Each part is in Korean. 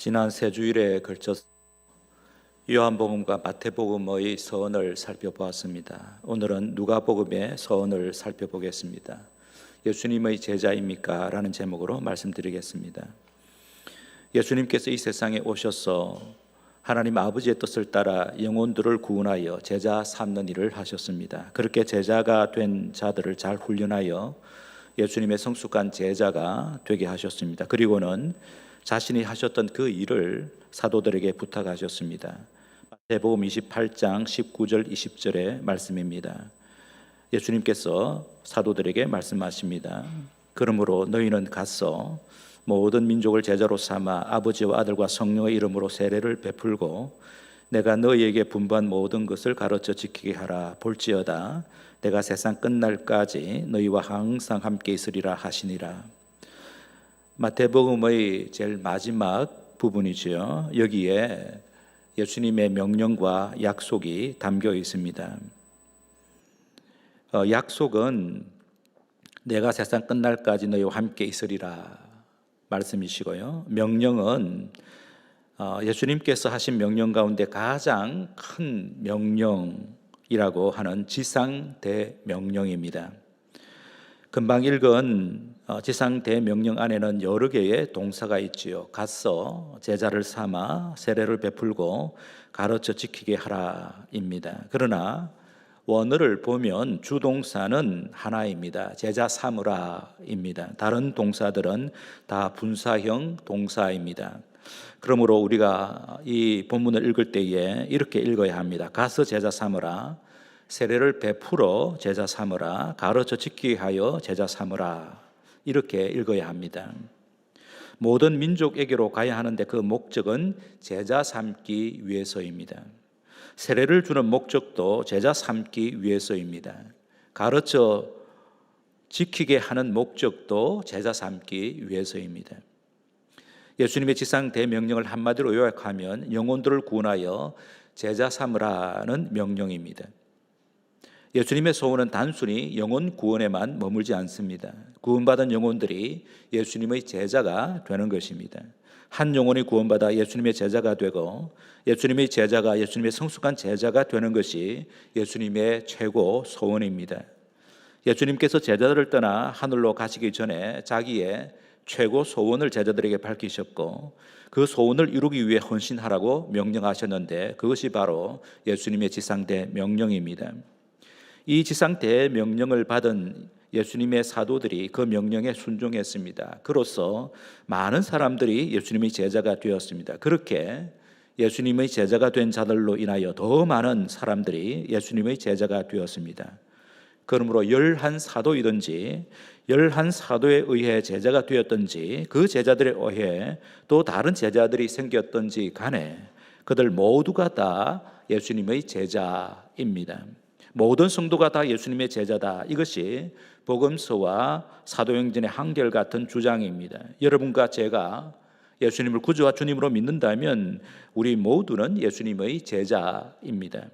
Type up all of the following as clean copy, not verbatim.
지난 세 주일에 걸쳐서 요한복음과 마태복음의 서언을 살펴보았습니다. 오늘은 누가복음의 서언을 살펴보겠습니다. 예수님의 제자입니까? 라는 제목으로 말씀드리겠습니다. 예수님께서 이 세상에 오셔서 하나님 아버지의 뜻을 따라 영혼들을 구원하여 제자 삼는 일을 하셨습니다. 그렇게 제자가 된 자들을 잘 훈련하여 예수님의 성숙한 제자가 되게 하셨습니다. 그리고는 자신이 하셨던 그 일을 사도들에게 부탁하셨습니다. 마태복음 28장 19절 20절의 말씀입니다. 예수님께서 사도들에게 말씀하십니다. 그러므로 너희는 가서 모든 민족을 제자로 삼아 아버지와 아들과 성령의 이름으로 세례를 베풀고 내가 너희에게 분부한 모든 것을 가르쳐 지키게 하라. 볼지어다 내가 세상 끝날까지 너희와 항상 함께 있으리라 하시니라. 마태복음의 제일 마지막 부분이지요. 여기에 예수님의 명령과 약속이 담겨 있습니다. 약속은 내가 세상 끝날까지 너희와 함께 있으리라 말씀이시고요. 명령은 예수님께서 하신 명령 가운데 가장 큰 명령이라고 하는 지상대명령입니다. 금방 읽은 지상대명령 안에는 여러 개의 동사가 있지요. 가서 제자를 삼아 세례를 베풀고 가르쳐 지키게 하라입니다. 그러나 원어를 보면 주동사는 하나입니다. 제자 삼으라입니다. 다른 동사들은 다 분사형 동사입니다. 그러므로 우리가 이 본문을 읽을 때에 이렇게 읽어야 합니다. 가서 제자 삼으라, 세례를 베풀어 제자 삼으라, 가르쳐 지키게 하여 제자 삼으라, 이렇게 읽어야 합니다. 모든 민족에게로 가야 하는데 그 목적은 제자 삼기 위해서입니다. 세례를 주는 목적도 제자 삼기 위해서입니다. 가르쳐 지키게 하는 목적도 제자 삼기 위해서입니다. 예수님의 지상 대명령을 한마디로 요약하면 영혼들을 구원하여 제자 삼으라는 명령입니다. 예수님의 소원은 단순히 영혼 구원에만 머물지 않습니다. 구원받은 영혼들이 예수님의 제자가 되는 것입니다. 한 영혼이 구원받아 예수님의 제자가 되고 예수님의 제자가 예수님의 성숙한 제자가 되는 것이 예수님의 최고 소원입니다. 예수님께서 제자들을 떠나 하늘로 가시기 전에 자기의 최고 소원을 제자들에게 밝히셨고 그 소원을 이루기 위해 헌신하라고 명령하셨는데 그것이 바로 예수님의 지상대 명령입니다. 이 지상대 명령을 받은 예수님의 사도들이 그 명령에 순종했습니다. 그로써 많은 사람들이 예수님의 제자가 되었습니다. 그렇게 예수님의 제자가 된 자들로 인하여 더 많은 사람들이 예수님의 제자가 되었습니다. 그러므로 11사도이든지 11사도에 의해 제자가 되었든지 그 제자들에 의해 또 다른 제자들이 생겼든지 간에 그들 모두가 다 예수님의 제자입니다. 모든 성도가 다 예수님의 제자다. 이것이 복음서와 사도행전의 한결같은 주장입니다. 여러분과 제가 예수님을 구주와 주님으로 믿는다면 우리 모두는 예수님의 제자입니다.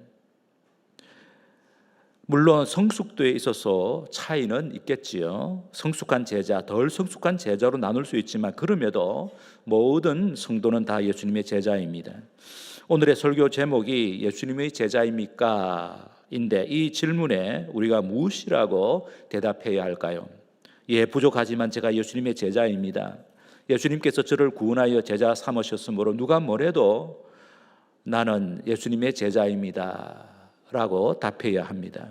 물론 성숙도에 있어서 차이는 있겠지요. 성숙한 제자, 덜 성숙한 제자로 나눌 수 있지만 그럼에도 모든 성도는 다 예수님의 제자입니다. 오늘의 설교 제목이 예수님의 제자입니까? 인데 이 질문에 우리가 무엇이라고 대답해야 할까요? 예, 부족하지만 제가 예수님의 제자입니다. 예수님께서 저를 구원하여 제자 삼으셨으므로 누가 뭐래도 나는 예수님의 제자입니다 라고 답해야 합니다.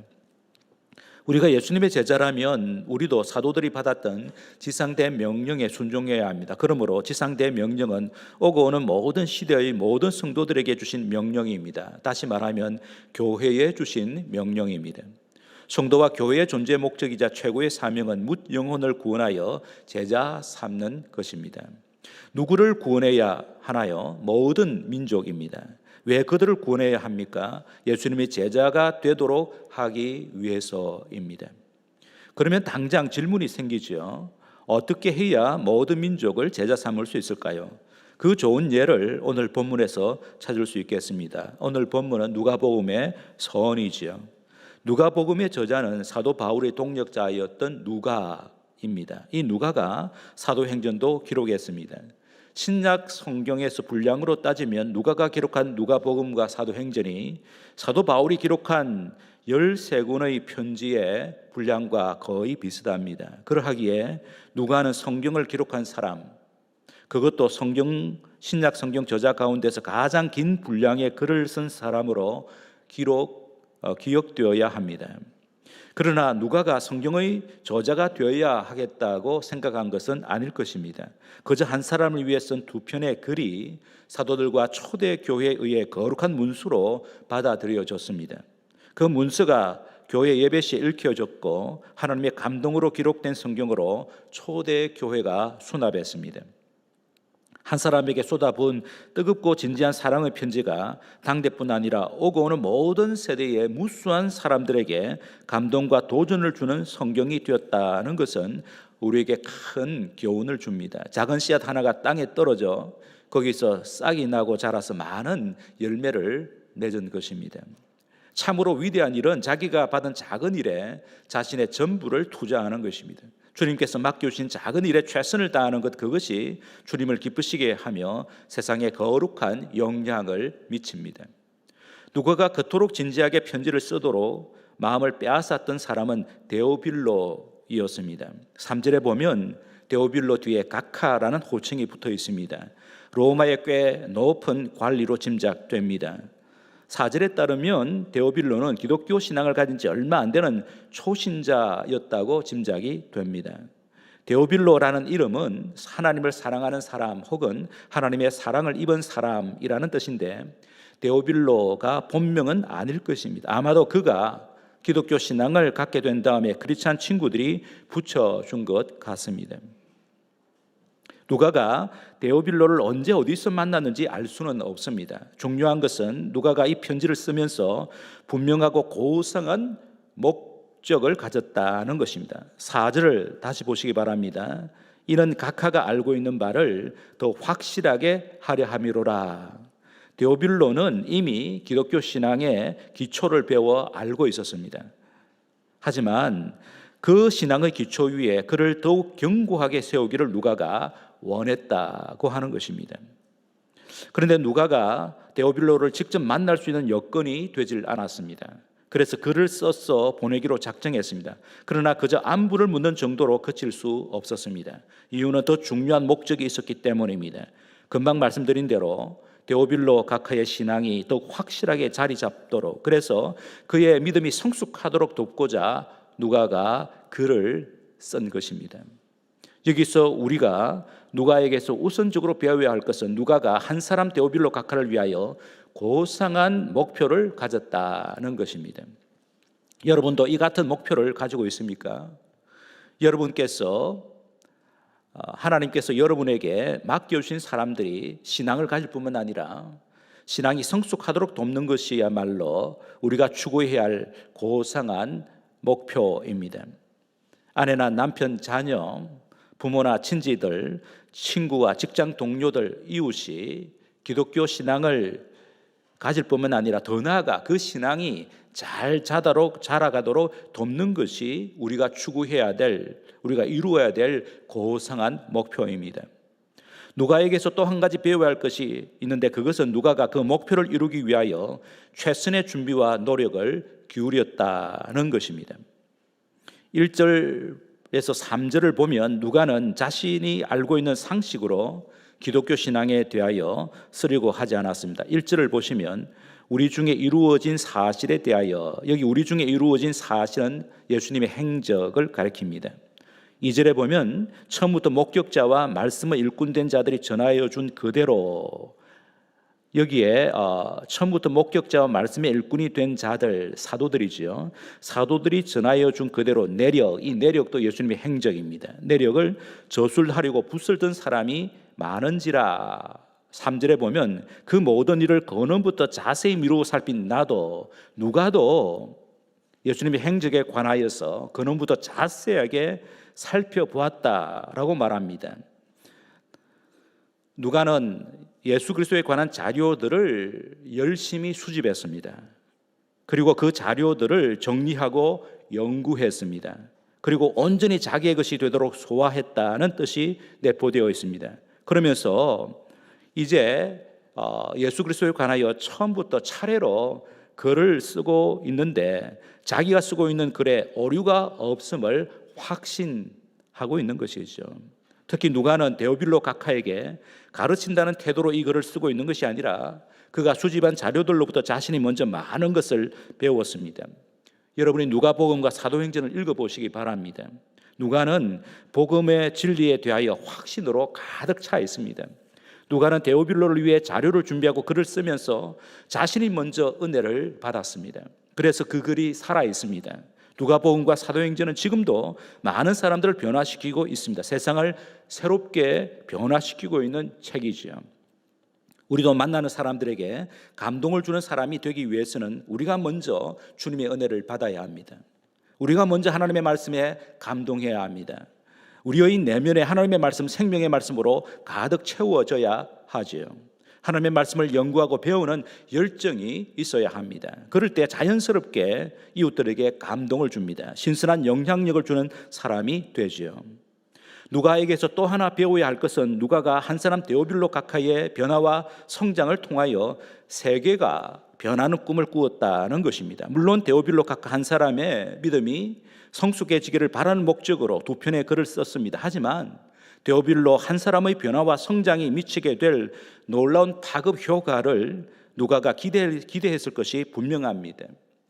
우리가 예수님의 제자라면 우리도 사도들이 받았던 지상대 명령에 순종해야 합니다. 그러므로 지상대 명령은 오고 오는 모든 시대의 모든 성도들에게 주신 명령입니다. 다시 말하면 교회에 주신 명령입니다. 성도와 교회의 존재 목적이자 최고의 사명은 뭇 영혼을 구원하여 제자 삼는 것입니다. 누구를 구원해야 하나요? 모든 민족입니다. 왜 그들을 구원해야 합니까? 예수님의 제자가 되도록 하기 위해서입니다. 그러면 당장 질문이 생기죠. 어떻게 해야 모든 민족을 제자 삼을 수 있을까요? 그 좋은 예를 오늘 본문에서 찾을 수 있겠습니다. 오늘 본문은 누가복음의 서언이지요. 누가복음의 저자는 사도 바울의 동역자였던 누가입니다. 이 누가가 사도행전도 기록했습니다. 신약 성경에서 분량으로 따지면 누가가 기록한 누가복음과 사도행전이 사도 바울이 기록한 13권의 편지의 분량과 거의 비슷합니다. 그러하기에 누가는 성경을 기록한 사람, 그것도 신약 성경 저자 가운데서 가장 긴 분량의 글을 쓴 사람으로 기억되어야 합니다. 그러나 누가가 성경의 저자가 되어야 하겠다고 생각한 것은 아닐 것입니다. 그저 한 사람을 위해 쓴 2편의 글이 사도들과 초대 교회에 의해 거룩한 문서로 받아들여졌습니다. 그 문서가 교회 예배 시에 읽혀졌고 하나님의 감동으로 기록된 성경으로 초대 교회가 수납했습니다. 한 사람에게 쏟아부은 뜨겁고 진지한 사랑의 편지가 당대뿐 아니라 오고 오는 모든 세대의 무수한 사람들에게 감동과 도전을 주는 성경이 되었다는 것은 우리에게 큰 교훈을 줍니다. 작은 씨앗 하나가 땅에 떨어져 거기서 싹이 나고 자라서 많은 열매를 맺은 것입니다. 참으로 위대한 일은 자기가 받은 작은 일에 자신의 전부를 투자하는 것입니다. 주님께서 맡겨주신 작은 일에 최선을 다하는 것, 그것이 주님을 기쁘시게 하며 세상에 거룩한 영향을 미칩니다. 누가가 그토록 진지하게 편지를 쓰도록 마음을 빼앗았던 사람은 데오빌로이었습니다. 3절에 보면 데오빌로 뒤에 가카라는 호칭이 붙어 있습니다. 로마의 꽤 높은 관리로 짐작됩니다. 4절에 따르면 데오빌로는 기독교 신앙을 가진 지 얼마 안 되는 초신자였다고 짐작이 됩니다. 데오빌로라는 이름은 하나님을 사랑하는 사람 혹은 하나님의 사랑을 입은 사람이라는 뜻인데 데오빌로가 본명은 아닐 것입니다. 아마도 그가 기독교 신앙을 갖게 된 다음에 크리스찬 친구들이 붙여준 것 같습니다. 누가가 데오빌로를 언제 어디서 만났는지 알 수는 없습니다. 중요한 것은 누가가 이 편지를 쓰면서 분명하고 고상한 목적을 가졌다는 것입니다. 4절을 다시 보시기 바랍니다. 이는 각하가 알고 있는 바를 더 확실하게 하려 함이로라. 데오빌로는 이미 기독교 신앙의 기초를 배워 알고 있었습니다. 하지만 그 신앙의 기초 위에 그를 더욱 견고하게 세우기를 누가가 원했다고 하는 것입니다. 그런데 누가가 데오빌로를 직접 만날 수 있는 여건이 되질 않았습니다. 그래서 글을 써서 보내기로 작정했습니다. 그러나 그저 안부를 묻는 정도로 그칠 수 없었습니다. 이유는 더 중요한 목적이 있었기 때문입니다. 금방 말씀드린 대로 데오빌로 각하의 신앙이 더욱 확실하게 자리 잡도록, 그래서 그의 믿음이 성숙하도록 돕고자 누가가 글을 쓴 것입니다. 여기서 우리가 누가에게서 우선적으로 배워야 할 것은 누가가 한 사람 데오빌로 각하를 위하여 고상한 목표를 가졌다는 것입니다. 여러분도 이 같은 목표를 가지고 있습니까? 여러분께서 하나님께서 여러분에게 맡겨주신 사람들이 신앙을 가질 뿐만 아니라 신앙이 성숙하도록 돕는 것이야말로 우리가 추구해야 할 고상한 목표입니다. 아내나 남편, 자녀, 부모나 친지들, 친구와 직장 동료들, 이웃이 기독교 신앙을 가질 뿐만 아니라 더 나아가 그 신앙이 잘 자라가도록 돕는 것이 우리가 추구해야 될, 우리가 이루어야 될 고상한 목표입니다. 누가에게서 또 한 가지 배워야 할 것이 있는데 그것은 누가가 그 목표를 이루기 위하여 최선의 준비와 노력을 기울였다는 것입니다. 1절에서 3절을 보면 누가는 자신이 알고 있는 상식으로 기독교 신앙에 대하여 쓰려고 하지 않았습니다. 1절을 보시면 우리 중에 이루어진 사실에 대하여, 여기 우리 중에 이루어진 사실은 예수님의 행적을 가리킵니다. 2절에 보면 처음부터 목격자와 말씀을 일꾼된 자들이 전하여 준 그대로, 여기에 처음부터 목격자와 말씀의 일꾼이 된 자들, 사도들이지요. 사도들이 전하여 준 그대로 내력, 이 내력도 예수님의 행적입니다. 내력을 저술하려고 붓을 든 사람이 많은지라. 3절에 보면 그 모든 일을 근원부터 자세히 미루고 살핀 나도, 누가도 예수님의 행적에 관하여서 근원부터 자세하게 살펴보았다라고 말합니다. 누가는 예수 그리스도에 관한 자료들을 열심히 수집했습니다. 그리고 그 자료들을 정리하고 연구했습니다. 그리고 온전히 자기의 것이 되도록 소화했다는 뜻이 내포되어 있습니다. 그러면서 이제 예수 그리스도에 관하여 처음부터 차례로 글을 쓰고 있는데 자기가 쓰고 있는 글에 오류가 없음을 확신하고 있는 것이죠. 특히 누가는 데오빌로 각하에게 가르친다는 태도로 이 글을 쓰고 있는 것이 아니라 그가 수집한 자료들로부터 자신이 먼저 많은 것을 배웠습니다. 여러분이 누가복음과 사도행전을 읽어보시기 바랍니다. 누가는 복음의 진리에 대하여 확신으로 가득 차 있습니다. 누가는 데오빌로를 위해 자료를 준비하고 글을 쓰면서 자신이 먼저 은혜를 받았습니다. 그래서 그 글이 살아 있습니다. 누가복음과 사도행전은 지금도 많은 사람들을 변화시키고 있습니다. 세상을 새롭게 변화시키고 있는 책이지요. 우리도 만나는 사람들에게 감동을 주는 사람이 되기 위해서는 우리가 먼저 주님의 은혜를 받아야 합니다. 우리가 먼저 하나님의 말씀에 감동해야 합니다. 우리의 내면에 하나님의 말씀, 생명의 말씀으로 가득 채워져야 하지요. 하나님의 말씀을 연구하고 배우는 열정이 있어야 합니다. 그럴 때 자연스럽게 이웃들에게 감동을 줍니다. 신선한 영향력을 주는 사람이 되지요. 누가에게서 또 하나 배워야 할 것은 누가가 한 사람 데오빌로 각하의 변화와 성장을 통하여 세계가 변하는 꿈을 꾸었다는 것입니다. 물론 데오빌로 각하 한 사람의 믿음이 성숙해지기를 바라는 목적으로 두 편의 글을 썼습니다. 하지만 데오빌로 한 사람의 변화와 성장이 미치게 될 놀라운 파급 효과를 누가가 기대했을 것이 분명합니다.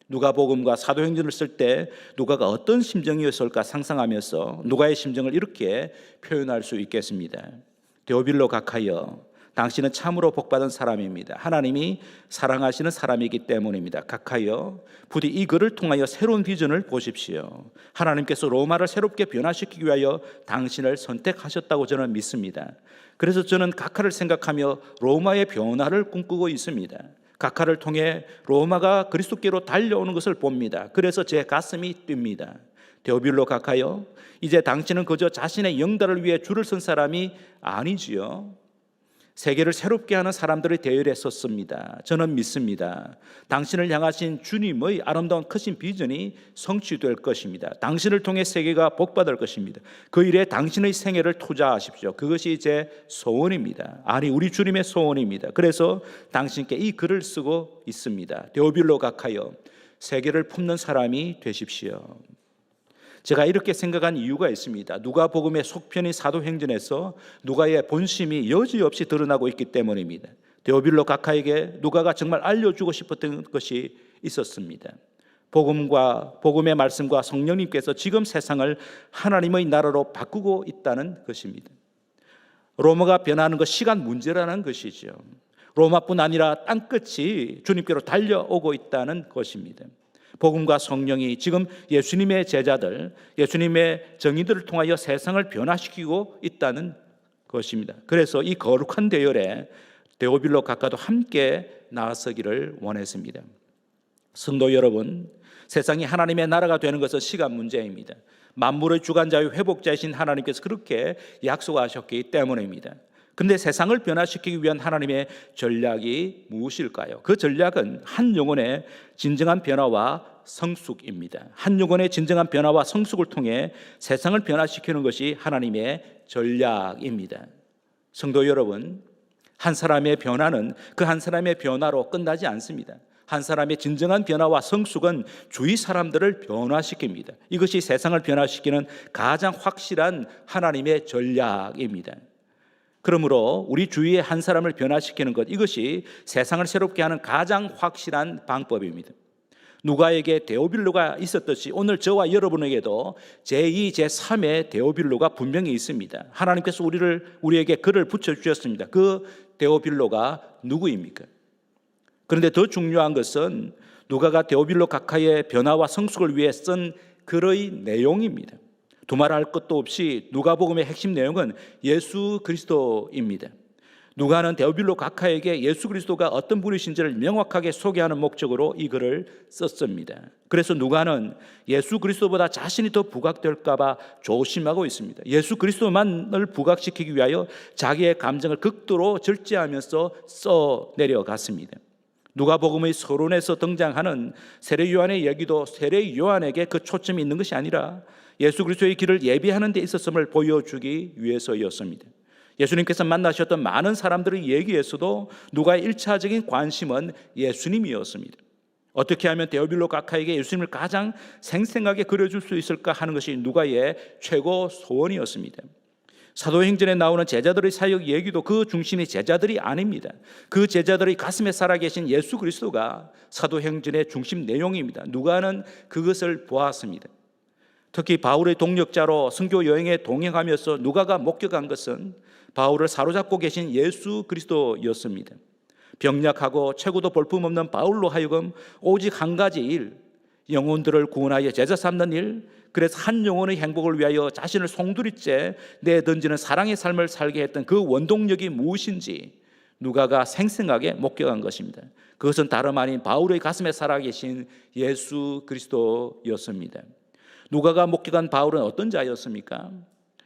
누가복음과 사도행전을 쓸 때 누가가 어떤 심정이었을까 상상하면서 누가의 심정을 이렇게 표현할 수 있겠습니다. 데오빌로 각하여, 당신은 참으로 복받은 사람입니다. 하나님이 사랑하시는 사람이기 때문입니다. 각하여, 부디 이 글을 통하여 새로운 비전을 보십시오. 하나님께서 로마를 새롭게 변화시키기 위하여 당신을 선택하셨다고 저는 믿습니다. 그래서 저는 각하를 생각하며 로마의 변화를 꿈꾸고 있습니다. 각하를 통해 로마가 그리스도께로 달려오는 것을 봅니다. 그래서 제 가슴이 뜁니다. 데오빌로 각하여, 이제 당신은 그저 자신의 영달을 위해 줄을 선 사람이 아니지요. 세계를 새롭게 하는 사람들의 대열에 섰습니다. 저는 믿습니다. 당신을 향하신 주님의 아름다운 크신 비전이 성취될 것입니다. 당신을 통해 세계가 복받을 것입니다. 그 일에 당신의 생애를 투자하십시오. 그것이 제 소원입니다. 아니, 우리 주님의 소원입니다. 그래서 당신께 이 글을 쓰고 있습니다. 데오빌로 각하여, 세계를 품는 사람이 되십시오. 제가 이렇게 생각한 이유가 있습니다. 누가복음의 속편인 사도행전에서 누가의 본심이 여지없이 드러나고 있기 때문입니다. 데오빌로 각하에게 누가가 정말 알려주고 싶었던 것이 있었습니다. 복음의 말씀과 성령님께서 지금 세상을 하나님의 나라로 바꾸고 있다는 것입니다. 로마가 변하는 것, 시간 문제라는 것이죠. 로마뿐 아니라 땅끝이 주님께로 달려오고 있다는 것입니다. 복음과 성령이 지금 예수님의 제자들, 예수님의 정의들을 통하여 세상을 변화시키고 있다는 것입니다. 그래서 이 거룩한 대열에 데오빌로 각하도 함께 나서기를 원했습니다. 성도 여러분, 세상이 하나님의 나라가 되는 것은 시간 문제입니다. 만물의 주관자의 회복자이신 하나님께서 그렇게 약속하셨기 때문입니다. 그런데 세상을 변화시키기 위한 하나님의 전략이 무엇일까요? 그 전략은 한 영혼의 진정한 변화와 성숙입니다. 한 영혼의 진정한 변화와 성숙을 통해 세상을 변화시키는 것이 하나님의 전략입니다. 성도 여러분, 한 사람의 변화는 그 한 사람의 변화로 끝나지 않습니다. 한 사람의 진정한 변화와 성숙은 주위 사람들을 변화시킵니다. 이것이 세상을 변화시키는 가장 확실한 하나님의 전략입니다. 그러므로 우리 주위의 한 사람을 변화시키는 것, 이것이 세상을 새롭게 하는 가장 확실한 방법입니다. 누가에게 데오빌로가 있었듯이 오늘 저와 여러분에게도 제2, 제3의 데오빌로가 분명히 있습니다. 하나님께서 우리에게 글을 붙여주셨습니다. 그 데오빌로가 누구입니까? 그런데 더 중요한 것은 누가가 데오빌로 각하의 변화와 성숙을 위해 쓴 글의 내용입니다. 두말할 것도 없이 누가복음의 핵심 내용은 예수 그리스도입니다. 누가는 데오빌로 각하에게 예수 그리스도가 어떤 분이신지를 명확하게 소개하는 목적으로 이 글을 썼습니다. 그래서 누가는 예수 그리스도보다 자신이 더 부각될까 봐 조심하고 있습니다. 예수 그리스도만을 부각시키기 위하여 자기의 감정을 극도로 절제하면서 써내려갔습니다. 누가복음의 서론에서 등장하는 세례 요한의 얘기도 세례 요한에게 그 초점이 있는 것이 아니라 예수 그리스도의 길을 예비하는 데 있었음을 보여주기 위해서였습니다. 예수님께서 만나셨던 많은 사람들의 얘기에서도 누가의 1차적인 관심은 예수님이었습니다. 어떻게 하면 데오빌로 가카에게 예수님을 가장 생생하게 그려줄 수 있을까 하는 것이 누가의 최고 소원이었습니다. 사도행전에 나오는 제자들의 사역 얘기도 그 중심이 제자들이 아닙니다. 그 제자들의 가슴에 살아계신 예수 그리스도가 사도행전의 중심 내용입니다. 누가는 그것을 보았습니다. 특히 바울의 동역자로 선교 여행에 동행하면서 누가가 목격한 것은 바울을 사로잡고 계신 예수 그리스도였습니다. 병약하고 체구도 볼품없는 바울로 하여금 오직 한 가지 일, 영혼들을 구원하여 제자 삼는 일, 그래서 한 영혼의 행복을 위하여 자신을 송두리째 내던지는 사랑의 삶을 살게 했던 그 원동력이 무엇인지 누가가 생생하게 목격한 것입니다. 그것은 다름 아닌 바울의 가슴에 살아계신 예수 그리스도였습니다. 누가가 목격한 바울은 어떤 자였습니까?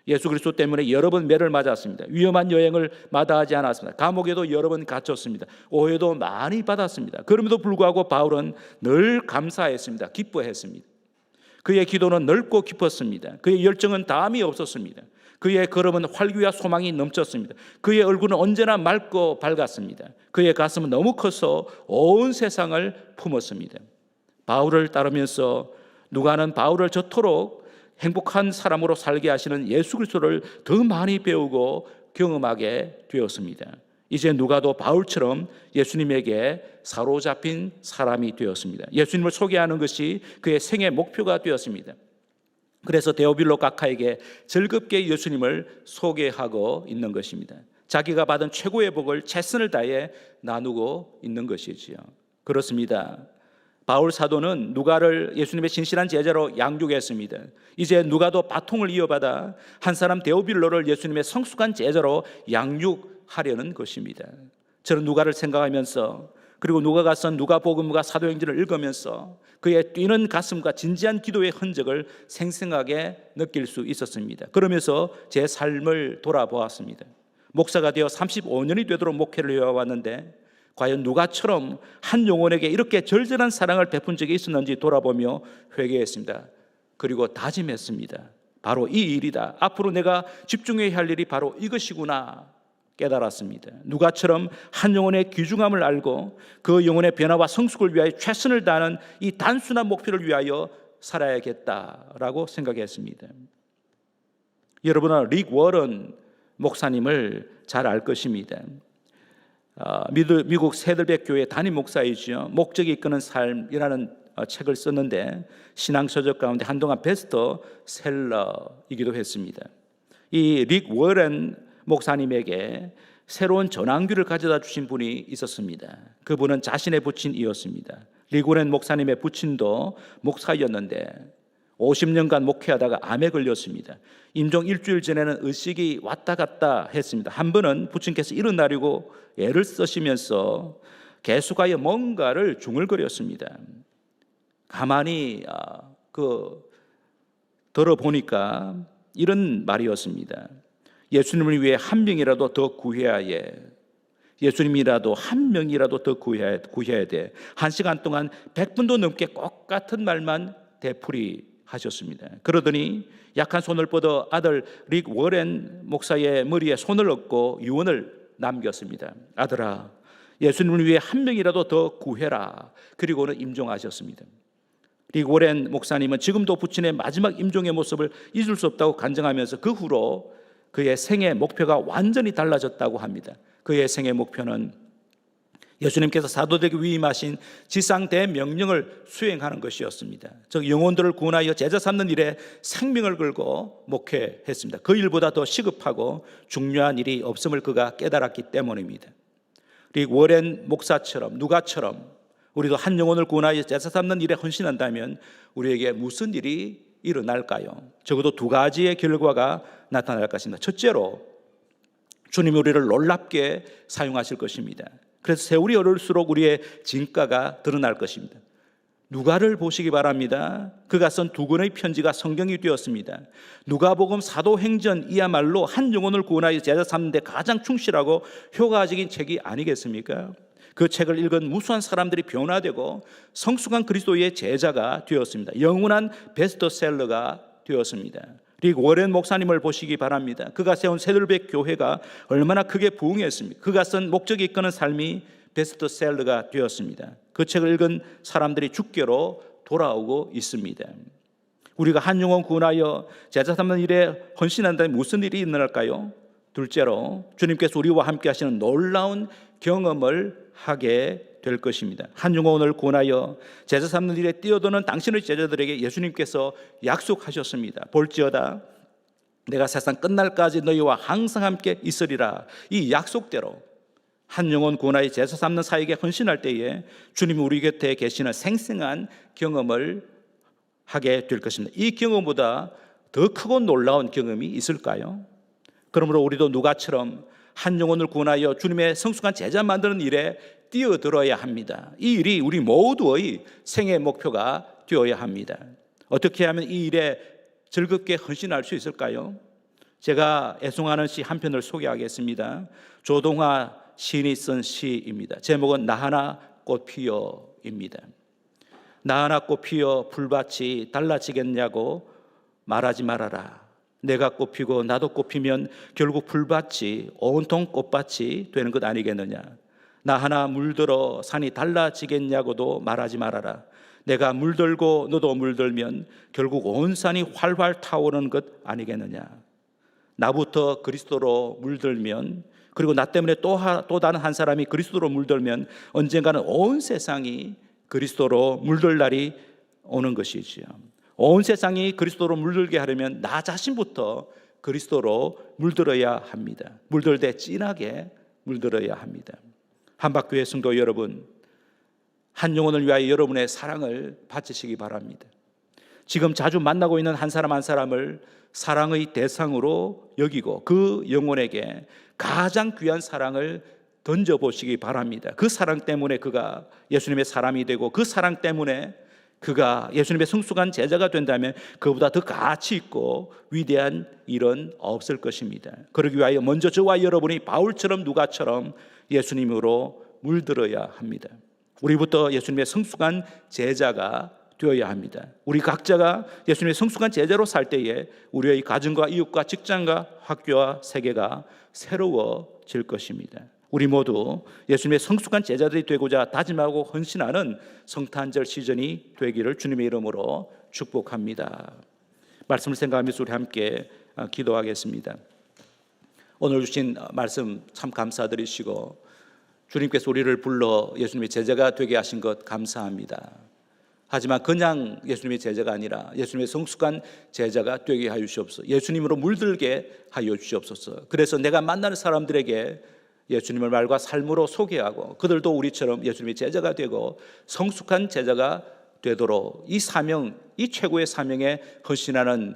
예수 그리스도 때문에 여러 번 매를 맞았습니다. 위험한 여행을 마다하지 않았습니다. 감옥에도 여러 번 갇혔습니다. 오해도 많이 받았습니다. 그럼에도 불구하고 바울은 늘 감사했습니다. 기뻐했습니다. 그의 기도는 넓고 깊었습니다. 그의 열정은 담이 없었습니다. 그의 걸음은 활기와 소망이 넘쳤습니다. 그의 얼굴은 언제나 맑고 밝았습니다. 그의 가슴은 너무 커서 온 세상을 품었습니다. 바울을 따르면서 누가는 바울을 저토록 행복한 사람으로 살게 하시는 예수 그리스도를 더 많이 배우고 경험하게 되었습니다. 이제 누가도 바울처럼 예수님에게 사로잡힌 사람이 되었습니다. 예수님을 소개하는 것이 그의 생애 목표가 되었습니다. 그래서 데오빌로 가카에게 즐겁게 예수님을 소개하고 있는 것입니다. 자기가 받은 최고의 복을 최선을 다해 나누고 있는 것이지요. 그렇습니다. 바울 사도는 누가를 예수님의 신실한 제자로 양육했습니다. 이제 누가도 바통을 이어받아 한 사람 데오빌로를 예수님의 성숙한 제자로 양육하려는 것입니다. 저는 누가를 생각하면서, 그리고 누가가 쓴 누가복음과 사도행전을 읽으면서 그의 뛰는 가슴과 진지한 기도의 흔적을 생생하게 느낄 수 있었습니다. 그러면서 제 삶을 돌아보았습니다. 목사가 되어 35년이 되도록 목회를 해왔는데 과연 누가처럼 한 영혼에게 이렇게 절절한 사랑을 베푼 적이 있었는지 돌아보며 회개했습니다. 그리고 다짐했습니다. 바로 이 일이다. 앞으로 내가 집중해야 할 일이 바로 이것이구나 깨달았습니다. 누가처럼 한 영혼의 귀중함을 알고 그 영혼의 변화와 성숙을 위하여 최선을 다하는 이 단순한 목표를 위하여 살아야겠다라고 생각했습니다. 여러분은 릭 워런 목사님을 잘 알 것입니다. 미국 세들백 교회 담임 목사이죠. 목적이 이끄는 삶이라는 책을 썼는데 신앙서적 가운데 한동안 베스트셀러이기도 했습니다. 이 릭 워런 목사님에게 새로운 전환기를 가져다 주신 분이 있었습니다. 그분은 자신의 부친이었습니다. 릭 워런 목사님의 부친도 목사였는데 50년간 목회하다가 암에 걸렸습니다. 임종 일주일 전에는 의식이 왔다 갔다 했습니다. 한 번은 부친께서 일어나려고 애를 쓰시면서 계속하여 뭔가를 중얼거렸습니다. 가만히 들어보니까 이런 말이었습니다. 예수님을 위해 한 명이라도 더 구해야 해. 예수님이라도 한 명이라도 더 구해야 돼. 1시간 동안 100분도 넘게 똑같은 말만 되풀이하셨습니다. 그러더니 약한 손을 뻗어 아들 릭 워런 목사의 머리에 손을 얹고 유언을 남겼습니다. 아들아, 예수님을 위해 한 명이라도 더 구해라. 그리고는 임종하셨습니다. 릭 워런 목사님은 지금도 부친의 마지막 임종의 모습을 잊을 수 없다고 간증하면서 그 후로 그의 생애 목표가 완전히 달라졌다고 합니다. 그의 생애 목표는 예수님께서 사도되게 위임하신 지상 대명령을 수행하는 것이었습니다. 즉 영혼들을 구원하여 제자 삼는 일에 생명을 걸고 목회했습니다. 그 일보다 더 시급하고 중요한 일이 없음을 그가 깨달았기 때문입니다. 릭 워런 목사처럼 누가처럼 우리도 한 영혼을 구원하여 제사 삼는 일에 헌신한다면 우리에게 무슨 일이 일어날까요? 적어도 두 가지의 결과가 나타날 것입니다. 첫째로 주님이 우리를 놀랍게 사용하실 것입니다. 그래서 세월이 어려울수록 우리의 진가가 드러날 것입니다. 누가를 보시기 바랍니다. 그가 쓴 2권의 편지가 성경이 되었습니다. 누가복음, 사도행전이야말로 한 영혼을 구원하여 제자 삼는 데 가장 충실하고 효과적인 책이 아니겠습니까? 그 책을 읽은 무수한 사람들이 변화되고 성숙한 그리스도의 제자가 되었습니다. 영원한 베스트셀러가 되었습니다. 릭 워렌 목사님을 보시기 바랍니다. 그가 세운 새들백 교회가 얼마나 크게 부흥했습니까? 그가 쓴 목적이 이끄는 삶이 베스트셀러가 되었습니다. 그 책을 읽은 사람들이 주께로 돌아오고 있습니다. 우리가 한 영혼 구원하여 제자 삼는 일에 헌신한다면 무슨 일이 일어날까요? 둘째로 주님께서 우리와 함께 하시는 놀라운 경험을 하게 될 것입니다. 한 영혼을 구원하여 제자 삼는 일에 뛰어드는 당신의 제자들에게 예수님께서 약속하셨습니다. 볼지어다 내가 세상 끝날까지 너희와 항상 함께 있으리라. 이 약속대로 한 영혼 구원하여 제사 삼는 사에게 헌신할 때에 주님이 우리 곁에 계시는 생생한 경험을 하게 될 것입니다. 이 경험보다 더 크고 놀라운 경험이 있을까요? 그러므로 우리도 누가처럼 한 영혼을 구원하여 주님의 성숙한 제자 만드는 일에 뛰어들어야 합니다. 이 일이 우리 모두의 생애 목표가 되어야 합니다. 어떻게 하면 이 일에 즐겁게 헌신할 수 있을까요? 제가 애송하는 시 한 편을 소개하겠습니다. 조동화 시인이 쓴 시입니다. 제목은 나 하나 꽃 피어입니다. 나 하나 꽃 피어 불밭이 달라지겠냐고 말하지 말아라. 내가 꽃피고 나도 꽃피면 결국 불밭이 온통 꽃밭이 되는 것 아니겠느냐. 나 하나 물들어 산이 달라지겠냐고도 말하지 말아라. 내가 물들고 너도 물들면 결국 온 산이 활활 타오르는 것 아니겠느냐. 나부터 그리스도로 물들면, 그리고 나 때문에 또 다른 한 사람이 그리스도로 물들면 언젠가는 온 세상이 그리스도로 물들 날이 오는 것이지요. 온 세상이 그리스도로 물들게 하려면 나 자신부터 그리스도로 물들어야 합니다. 물들 때 진하게 물들어야 합니다. 한박교회 성도 여러분, 한 영혼을 위하여 여러분의 사랑을 바치시기 바랍니다. 지금 자주 만나고 있는 한 사람 한 사람을 사랑의 대상으로 여기고 그 영혼에게 가장 귀한 사랑을 던져보시기 바랍니다. 그 사랑 때문에 그가 예수님의 사람이 되고 그 사랑 때문에 그가 예수님의 성숙한 제자가 된다면 그보다 더 가치 있고 위대한 일은 없을 것입니다. 그러기 위하여 먼저 저와 여러분이 바울처럼 누가처럼 예수님으로 물들어야 합니다. 우리부터 예수님의 성숙한 제자가 되어야 합니다. 우리 각자가 예수님의 성숙한 제자로 살 때에 우리의 가정과 이웃과 직장과 학교와 세계가 새로워질 것입니다. 우리 모두 예수님의 성숙한 제자들이 되고자 다짐하고 헌신하는 성탄절 시즌이 되기를 주님의 이름으로 축복합니다. 말씀을 생각하면서 우리 함께 기도하겠습니다. 오늘 주신 말씀 참 감사드리시고 주님께서 우리를 불러 예수님의 제자가 되게 하신 것 감사합니다. 하지만 그냥 예수님의 제자가 아니라 예수님의 성숙한 제자가 되게 하여 주시옵소서. 예수님으로 물들게 하여 주시옵소서. 그래서 내가 만나는 사람들에게 예수님을 말과 삶으로 소개하고 그들도 우리처럼 예수님의 제자가 되고 성숙한 제자가 되도록 이 사명, 이 최고의 사명에 헌신하는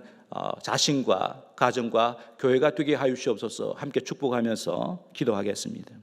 자신과 가정과 교회가 되게 하여 주시옵소서. 함께 축복하면서 기도하겠습니다.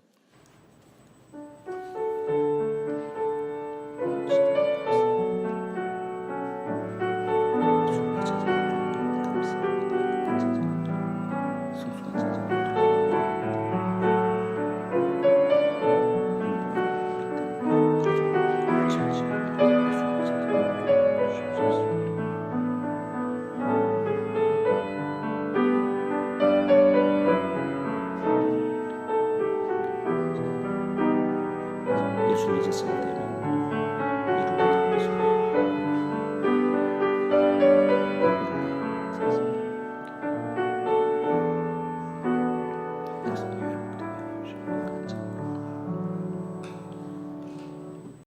예수님의 제자가 되어